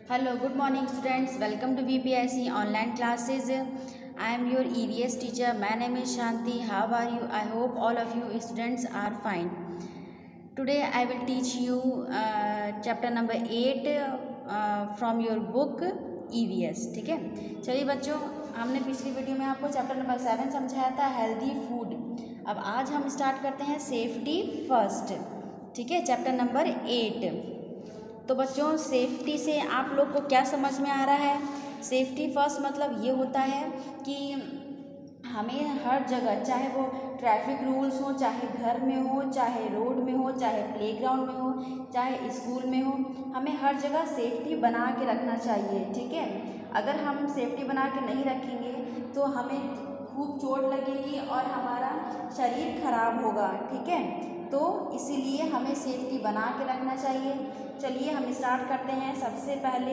Hello, good morning students. Welcome to VPIC online classes. I am your EVS teacher. My name is Shanti. How are you? I hope all of you students are fine. Today I will teach you chapter number 8 from your book EVS. ठीक है, चलिए बच्चों, हमने पिछली video में आपको chapter number 7 समझाया था, हेल्दी फूड। अब आज हम स्टार्ट करते हैं सेफ्टी फर्स्ट। ठीक है, चैप्टर नंबर 8। तो बच्चों, सेफ्टी से आप लोग को क्या समझ में आ रहा है? सेफ्टी फर्स्ट मतलब ये होता है कि हमें हर जगह, चाहे वो ट्रैफिक रूल्स हो, चाहे घर में हो, चाहे रोड में हो, चाहे प्लेग्राउंड में हो, चाहे स्कूल में हो, हमें हर जगह सेफ्टी बना के रखना चाहिए। ठीक है, अगर हम सेफ्टी बना के नहीं रखेंगे तो हमें खूब चोट लगेगी और हमारा शरीर खराब होगा। ठीक है, तो इसीलिए हमें सेफ्टी बना के रखना चाहिए। चलिए हम स्टार्ट करते हैं। सबसे पहले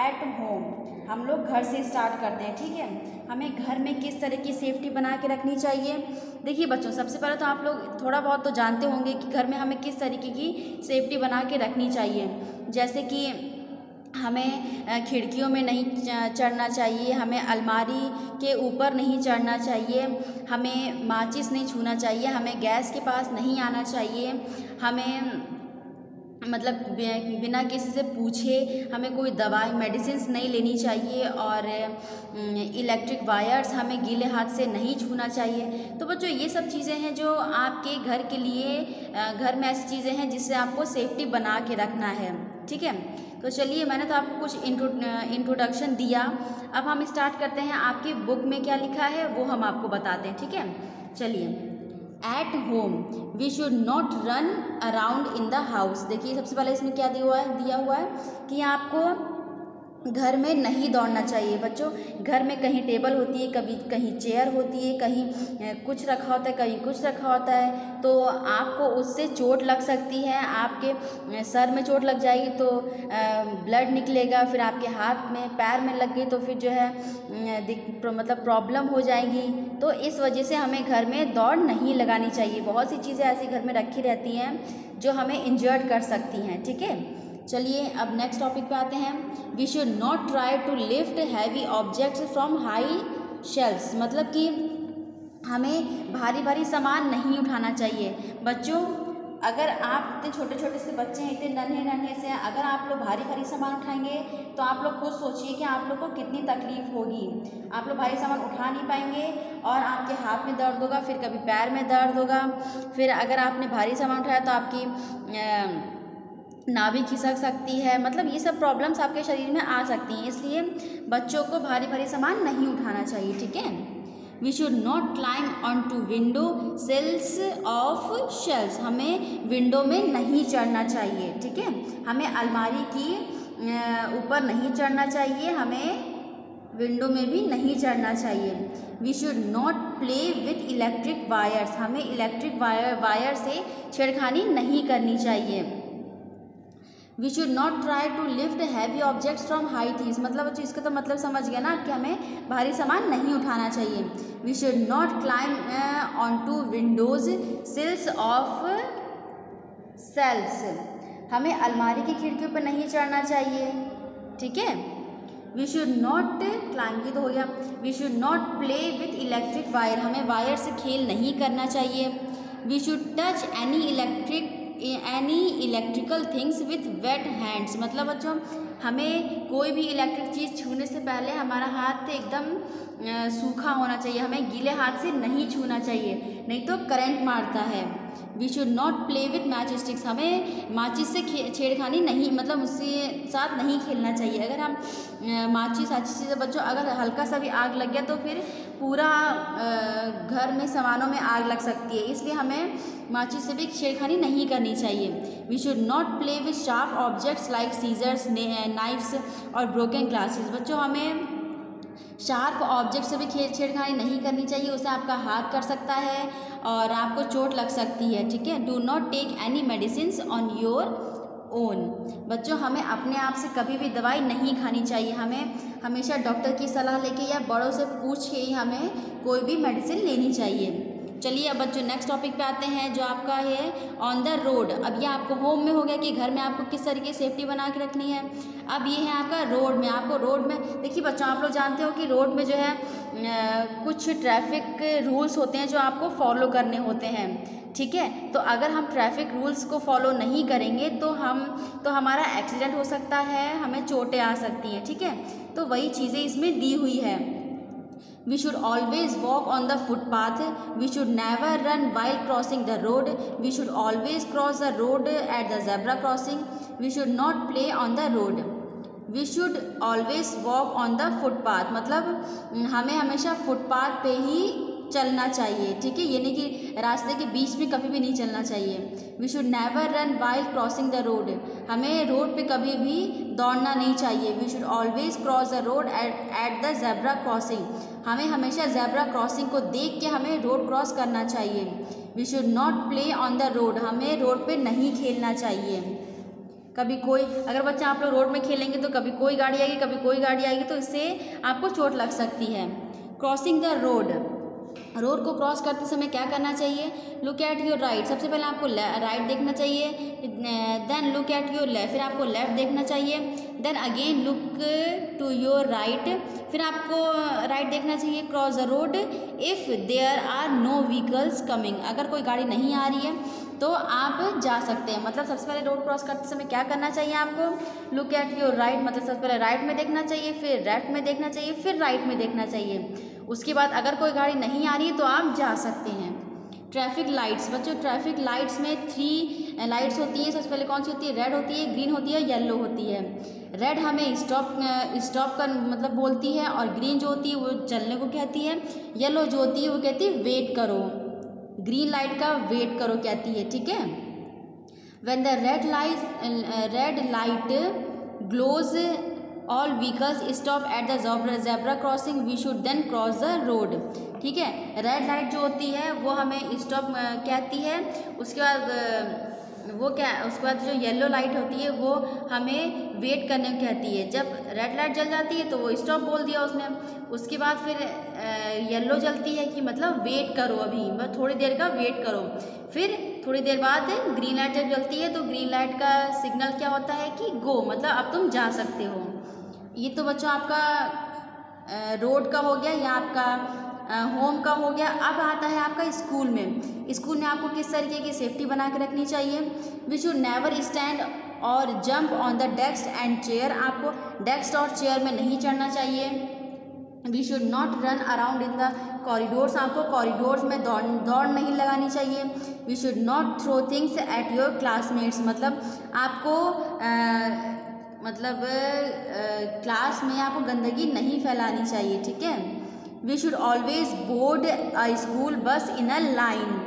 एट होम, हम लोग घर से स्टार्ट करते हैं। ठीक है, हमें घर में किस तरह की सेफ्टी बना के रखनी चाहिए? देखिए बच्चों, सबसे पहले तो आप लोग थोड़ा बहुत तो जानते होंगे कि घर में हमें किस तरीके की सेफ्टी बना के रखनी चाहिए। जैसे कि हमें खिड़कियों में नहीं चढ़ना चाहिए, हमें अलमारी के ऊपर नहीं चढ़ना चाहिए, हमें माचिस नहीं छूना चाहिए, हमें गैस के पास नहीं आना चाहिए, हमें मतलब बिना किसी से पूछे हमें कोई दवाई मेडिसिन नहीं लेनी चाहिए, और इलेक्ट्रिक वायर्स हमें गीले हाथ से नहीं छूना चाहिए। तो बच्चों, ये सब चीज़ें हैं जो आपके घर के लिए, घर में ऐसी चीज़ें हैं जिससे आपको सेफ्टी बना के रखना है। ठीक है, तो चलिए, मैंने तो आपको कुछ इंट्रोडक्शन दिया। अब हम स्टार्ट करते हैं। आपकी बुक में क्या लिखा है वो हम आपको बताते हैं। ठीक है, चलिए। At home we should not run around in the house. देखिए सबसे पहले इसमें क्या दिया हुआ है कि आपको घर में नहीं दौड़ना चाहिए। बच्चों, घर में कहीं टेबल होती है, कभी कहीं चेयर होती है, कहीं कुछ रखा होता है, कहीं कुछ रखा होता है, तो आपको उससे चोट लग सकती है। आपके सर में चोट लग जाएगी तो ब्लड निकलेगा, फिर आपके हाथ में, पैर में लग गई तो फिर जो है मतलब प्रॉब्लम हो जाएगी। तो इस वजह से हमें घर में दौड़ नहीं लगानी चाहिए। बहुत सी चीज़ें ऐसी घर में रखी रहती हैं जो हमें इंजर्ड कर सकती हैं। ठीक है, चलिए अब नेक्स्ट टॉपिक पे आते हैं। We should not try to lift heavy objects from high shelves, मतलब कि हमें भारी भारी सामान नहीं उठाना चाहिए। बच्चों, अगर आप इतने छोटे छोटे से बच्चे हैं, इतने नन्हे नन्हे से, अगर आप लोग भारी भारी सामान उठाएंगे तो आप लोग खुद सोचिए कि आप लोग को कितनी तकलीफ़ होगी। आप लोग भारी सामान उठा नहीं पाएंगे और आपके हाथ में दर्द होगा, फिर कभी पैर में दर्द होगा, फिर अगर आपने भारी सामान उठाया तो आपकी नाभि खिसक सकती है। मतलब ये सब प्रॉब्लम्स आपके शरीर में आ सकती हैं, इसलिए बच्चों को भारी भारी सामान नहीं उठाना चाहिए। ठीक है, we should not climb on to window sills of shelfs, हमें विंडो में नहीं चढ़ना चाहिए। ठीक है, हमें अलमारी की ऊपर नहीं चढ़ना चाहिए, हमें विंडो में भी नहीं चढ़ना चाहिए। We should not play with electric wires, हमें इलेक्ट्रिक वायर से छेड़खानी नहीं करनी चाहिए। We should not try to lift heavy objects from high things, मतलब बच्चों इसका तो मतलब समझ गया ना कि हमें भारी सामान नहीं उठाना चाहिए। We should not climb on to windows sills of shelfs, हमें अलमारी की खिड़कियों पर नहीं चढ़ना चाहिए। ठीक है, वी शुड नॉट क्लाइंब, ये तो हो गया। We should not play with electric wire, हमें वायर से खेल नहीं करना चाहिए। We should touch any electrical things with wet hands, मतलब बच्चों हमें कोई भी इलेक्ट्रिक चीज़ छूने से पहले हमारा हाथ एकदम सूखा होना चाहिए, हमें गीले हाथ से नहीं छूना चाहिए, नहीं तो करंट मारता है। We should not play with match sticks, हमें माचिस से छेड़खानी नहीं, मतलब उसके साथ नहीं खेलना चाहिए। अगर हम माचिस अच्छी चीज़, बच्चों अगर हल्का सा भी आग लग गया तो फिर पूरा घर में सामानों में आग लग सकती है, इसलिए हमें माचिस से भी छेड़खानी नहीं करनी चाहिए। We should not play with sharp objects like scissors, knives और ब्रोकन ग्लासेस, बच्चों हमें शार्प ऑब्जेक्ट से भी छेड़खानी नहीं करनी चाहिए, उसे आपका हाथ कर सकता है और आपको चोट लग सकती है। ठीक है, do not take any medicine on your own, बच्चों हमें अपने आप से कभी भी दवाई नहीं खानी चाहिए, हमें हमेशा डॉक्टर की सलाह लेके या बड़ों से पूछ के ही हमें कोई भी मेडिसिन लेनी चाहिए। चलिए अब बच्चों नेक्स्ट टॉपिक पे आते हैं जो आपका है ऑन द रोड। अब ये आपको होम में हो गया कि घर में आपको किस तरीके से सेफ्टी बना के रखनी है। अब ये है आपका रोड में। आपको रोड में देखिए बच्चों, आप लोग जानते हो कि रोड में जो है कुछ ट्रैफिक रूल्स होते हैं जो आपको फॉलो करने होते हैं, ठीक है। तो अगर हम ट्रैफिक रूल्स को फॉलो नहीं करेंगे तो हमारा एक्सीडेंट हो सकता है, हमें चोटें आ सकती हैं, ठीक है। तो वही चीज़ें इसमें दी हुई है। We should always walk on the footpath. We should never run while crossing the road. We should always cross the road at the zebra crossing. We should not play on the road. We should always walk on the footpath. मतलब हमें हमेशा footpath पे ही चलना चाहिए, ठीक है। ये नहीं कि रास्ते के बीच में कभी भी नहीं चलना चाहिए। We should never run while crossing the road. हमें रोड पे कभी भी दौड़ना नहीं चाहिए। We should always cross the road at the zebra crossing. हमें हमेशा जेब्रा क्रॉसिंग को देख के हमें रोड क्रॉस करना चाहिए। We should not play on the road. हमें रोड पे नहीं खेलना चाहिए। कभी कोई अगर बच्चा आप लोग रोड में खेलेंगे तो कभी कोई गाड़ी आएगी, कभी कोई गाड़ी आएगी, तो इससे आपको चोट लग सकती है। Crossing the road. रोड को क्रॉस करते समय क्या करना चाहिए? Look at your right. सबसे पहले आपको राइट देखना चाहिए, then look at your left, फिर आपको लेफ्ट देखना चाहिए, then again look to your right, फिर आपको राइट देखना चाहिए। Cross the road if there are no vehicles coming. अगर कोई गाड़ी नहीं आ रही है तो आप जा सकते हैं। मतलब सबसे पहले रोड क्रॉस करते समय क्या करना चाहिए आपको? लुक एट योर राइट, मतलब सबसे पहले राइट में देखना चाहिए, फिर लेफ्ट में देखना चाहिए, फिर राइट में देखना चाहिए। उसके बाद अगर कोई गाड़ी नहीं आ रही है तो आप जा सकते हैं। Traffic lights. बच्चों ट्रैफिक लाइट्स में 3 लाइट्स होती हैं। सबसे पहले कौन सी होती है? रेड होती है, ग्रीन होती है, येलो होती है। रेड हमें स्टॉप कर मतलब बोलती है, और ग्रीन जो होती है वो चलने को कहती है, येलो जो होती है वो कहती है वेट करो। ग्रीन लाइट का वेट करो कहती है, ठीक है। When the red light glows all vehicles stop at the zebra crossing, we should then cross the road, ठीक है। रेड लाइट जो होती है वो हमें स्टॉप कहती है। उसके बाद जो येलो लाइट होती है वो हमें वेट करने को कहती है। जब रेड लाइट जल जाती है तो वो स्टॉप बोल दिया उसने। उसके बाद फिर येलो जलती है कि मतलब वेट करो, अभी बस थोड़ी देर का वेट करो। फिर थोड़ी देर बाद ग्रीन लाइट जब जलती है तो ग्रीन लाइट का सिग्नल क्या होता है कि गो, मतलब अब तुम जा सकते हो। ये तो बच्चों आपका रोड का हो गया या आपका होम का हो गया। अब आता है आपका स्कूल में। स्कूल में आपको किस तरीके की सेफ्टी बना के रखनी चाहिए? वी शुड नेवर स्टैंड और jump on the desk and chair. आपको डेस्क और चेयर में नहीं चढ़ना चाहिए। We should not run around in the corridors. आपको कॉरिडोर्स में दौड़ नहीं लगानी चाहिए। We should not throw things at your classmates. मतलब आपको क्लास में आपको गंदगी नहीं फैलानी चाहिए, ठीक है। We should always board a school bus in a line.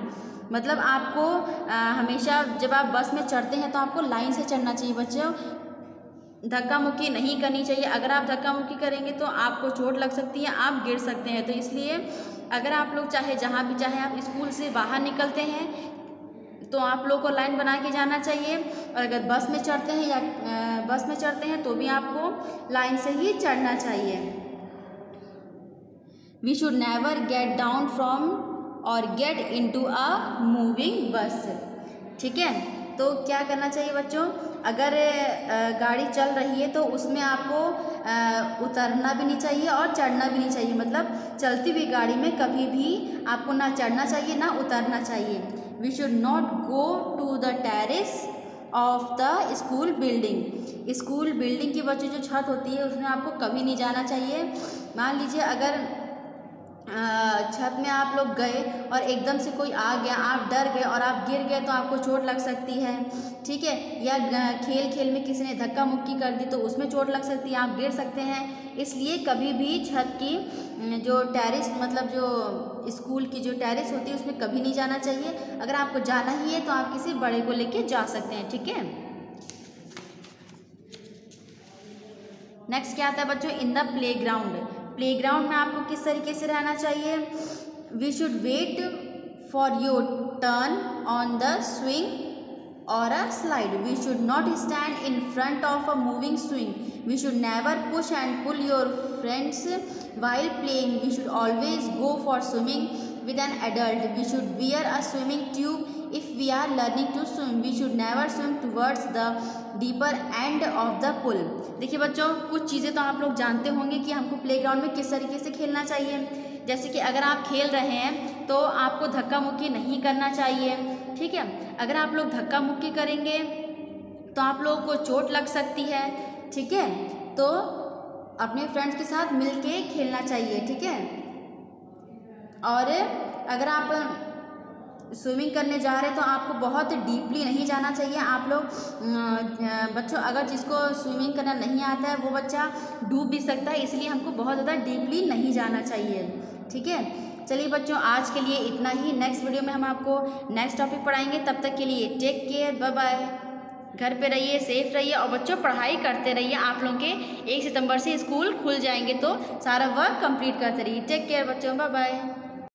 मतलब आपको हमेशा जब आप बस में चढ़ते हैं तो आपको लाइन से चढ़ना चाहिए बच्चों। धक्का मुक्की नहीं करनी चाहिए। अगर आप धक्का मुक्की करेंगे तो आपको चोट लग सकती है, आप गिर सकते हैं। तो इसलिए अगर आप लोग चाहे जहाँ भी चाहे आप स्कूल से बाहर निकलते हैं तो आप लोग को लाइन बना के जाना चाहिए। और अगर बस में चढ़ते हैं तो भी आपको लाइन से ही चढ़ना चाहिए। We should never get down from or get into a moving bus, ठीक है। तो क्या करना चाहिए बच्चों? अगर गाड़ी चल रही है तो उसमें आपको उतरना भी नहीं चाहिए और चढ़ना भी नहीं चाहिए। मतलब चलती हुई गाड़ी में कभी भी आपको ना चढ़ना चाहिए ना उतरना चाहिए। We should not go to the terrace of the school building. School building की बच्चों जो छत होती है उसमें आपको कभी नहीं जाना चाहिए। मान लीजिए अगर छत में आप लोग गए और एकदम से कोई आ गया, आप डर गए और आप गिर गए तो आपको चोट लग सकती है, ठीक है। या खेल में किसी ने धक्का मुक्की कर दी तो उसमें चोट लग सकती है, आप गिर सकते हैं। इसलिए कभी भी छत की जो टेरेस मतलब जो स्कूल की जो टेरेस होती है उसमें कभी नहीं जाना चाहिए। अगर आपको जाना ही है तो आप किसी बड़े को लेके जा सकते हैं, ठीक है। नेक्स्ट क्या आता है बच्चों? In the playground. प्लेग्राउंड में आपको किस तरीके से रहना चाहिए? We should wait for your turn on the swing or a slide. We should not stand in front of a moving swing. We should never push and pull your friends while playing. We should always go for swimming with an adult. We should wear a swimming tube if we are learning to swim. We should never swim towards the deeper end of the pool. देखिए बच्चों, कुछ चीज़ें तो आप लोग जानते होंगे कि हमको प्लेग्राउंड में किस तरीके से खेलना चाहिए। जैसे कि अगर आप खेल रहे हैं तो आपको धक्का मुक्की नहीं करना चाहिए, ठीक है। अगर आप लोग धक्का मुक्की करेंगे तो आप लोगों को चोट लग सकती है, ठीक है। तो अपने फ्रेंड्स के साथ मिलके खेलना चाहिए, ठीक है। और अगर आप स्विमिंग करने जा रहे हैं तो आपको बहुत डीपली नहीं जाना चाहिए। आप लोग बच्चों, अगर जिसको स्विमिंग करना नहीं आता है वो बच्चा डूब भी सकता है, इसलिए हमको बहुत ज़्यादा डीपली नहीं जाना चाहिए, ठीक है। चलिए बच्चों, आज के लिए इतना ही। नेक्स्ट वीडियो में हम आपको नेक्स्ट टॉपिक पढ़ाएंगे। तब तक के लिए टेक केयर, बाय बाय। घर पे रहिए, सेफ रहिए और बच्चों पढ़ाई करते रहिए। आप लोगों के 1 सितंबर से स्कूल खुल जाएंगे तो सारा वर्क कंप्लीट करते रहिए। टेक केयर बच्चों, बाय बाय।